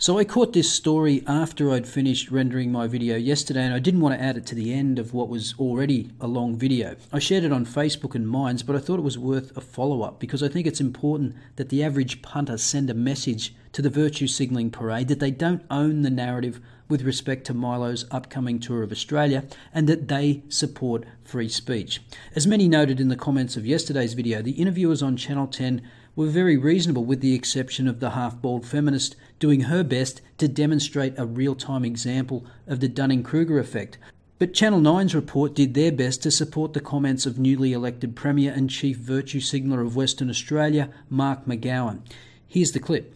So I caught this story after I'd finished rendering my video yesterday, and I didn't want to add it to the end of what was already a long video. I shared it on Facebook and Minds, but I thought it was worth a follow-up because I think it's important that the average punter send a message to the virtue signalling parade that they don't own the narrative with respect to MILO's upcoming tour of Australia and that they support free speech. As many noted in the comments of yesterday's video, the interviewers on Channel 10 were very reasonable, with the exception of the half-bald feminist doing her best to demonstrate a real-time example of the Dunning-Kruger effect. But Channel 9's report did their best to support the comments of newly elected Premier and Chief Virtue Signaller of Western Australia, Mark McGowan. Here's the clip.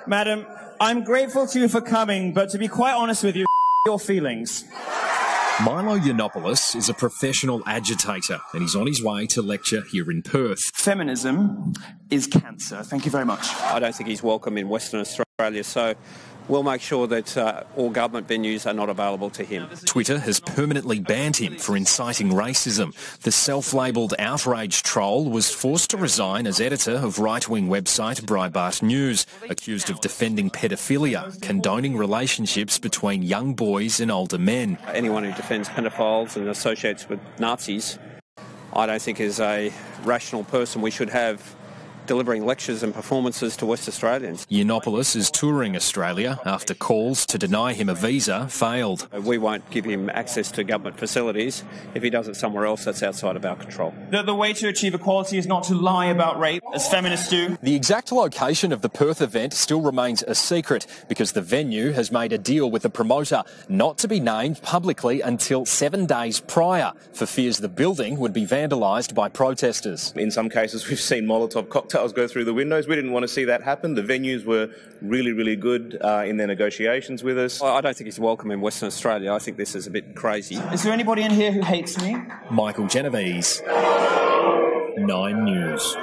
Madam, I'm grateful to you for coming, but to be quite honest with you, your feelings. MILO Yiannopoulos is a professional agitator and he's on his way to lecture here in Perth. Feminism is cancer. Thank you very much. I don't think he's welcome in Western Australia, so we'll make sure that all government venues are not available to him. Twitter has permanently banned him for inciting racism. The self-labelled outrage troll was forced to resign as editor of right-wing website Breitbart News, accused of defending pedophilia, condoning relationships between young boys and older men. Anyone who defends pedophiles and associates with Nazis, I don't think is a rational person we should have delivering lectures and performances to West Australians. Yiannopoulos is touring Australia after calls to deny him a visa failed. We won't give him access to government facilities. If he does it somewhere else, that's outside of our control. The way to achieve equality is not to lie about rape, as feminists do. The exact location of the Perth event still remains a secret because the venue has made a deal with the promoter not to be named publicly until 7 days prior, for fears the building would be vandalised by protesters. In some cases, we've seen Molotov cocktails go through the windows. We didn't want to see that happen. The venues were really good in their negotiations with us. I don't think he's welcome in Western Australia. I think this is a bit crazy. Is there anybody in here who hates me? Michael Genovese, 9 News.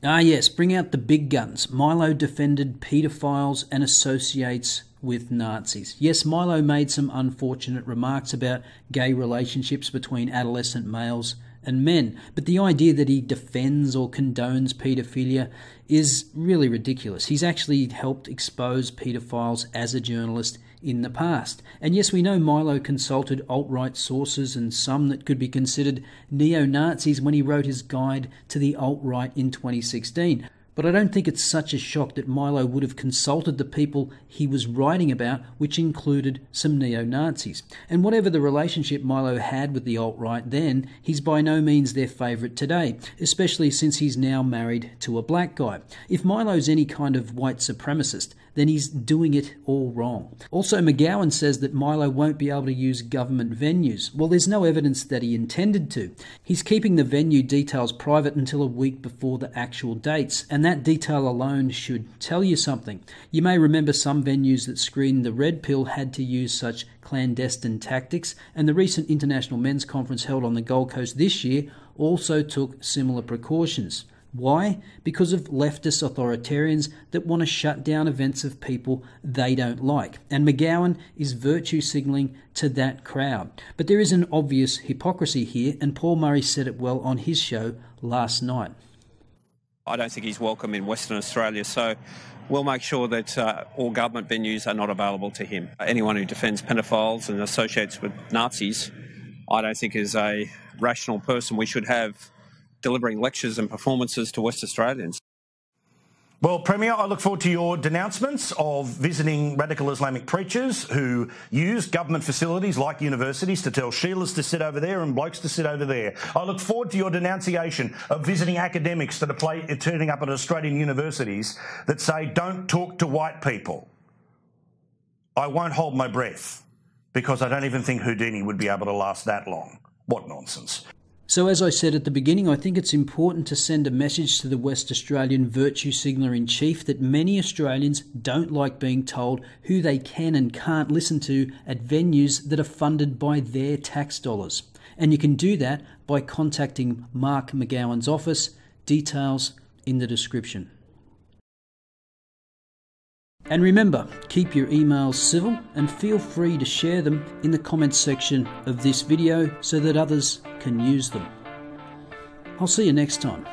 Ah yes, bring out the big guns. MILO defended paedophiles and associates with Nazis. Yes, MILO made some unfortunate remarks about gay relationships between adolescent males and men, but the idea that he defends or condones paedophilia is really ridiculous. He's actually helped expose paedophiles as a journalist in the past. And yes, we know MILO consulted alt-right sources and some that could be considered neo-Nazis when he wrote his guide to the alt-right in 2016. But I don't think it's such a shock that MILO would have consulted the people he was writing about, which included some neo-Nazis. And whatever the relationship MILO had with the alt-right then, he's by no means their favourite today, especially since he's now married to a black guy. If MILO's any kind of white supremacist, then he's doing it all wrong. Also, McGowan says that MILO won't be able to use government venues. Well, there's no evidence that he intended to. He's keeping the venue details private until a week before the actual dates, and that detail alone should tell you something. You may remember some venues that screened the red pill had to use such clandestine tactics, and the recent International Men's Conference held on the Gold Coast this year also took similar precautions. Why? Because of leftist authoritarians that want to shut down events of people they don't like. And McGowan is virtue signalling to that crowd. But there is an obvious hypocrisy here, and Paul Murray said it well on his show last night. I don't think he's welcome in Western Australia, so we'll make sure that all government venues are not available to him. Anyone who defends pedophiles and associates with Nazis, I don't think is a rational person we should have delivering lectures and performances to West Australians. Well, Premier, I look forward to your denouncements of visiting radical Islamic preachers who use government facilities like universities to tell Sheilas to sit over there and blokes to sit over there. I look forward to your denunciation of visiting academics that are turning up at Australian universities that say, don't talk to white people. I won't hold my breath because I don't even think Houdini would be able to last that long. What nonsense. So as I said at the beginning, I think it's important to send a message to the West Australian virtue signaller-in-chief that many Australians don't like being told who they can and can't listen to at venues that are funded by their tax dollars. And you can do that by contacting Mark McGowan's office, details in the description. And remember, keep your emails civil and feel free to share them in the comments section of this video so that others can use them. I'll see you next time.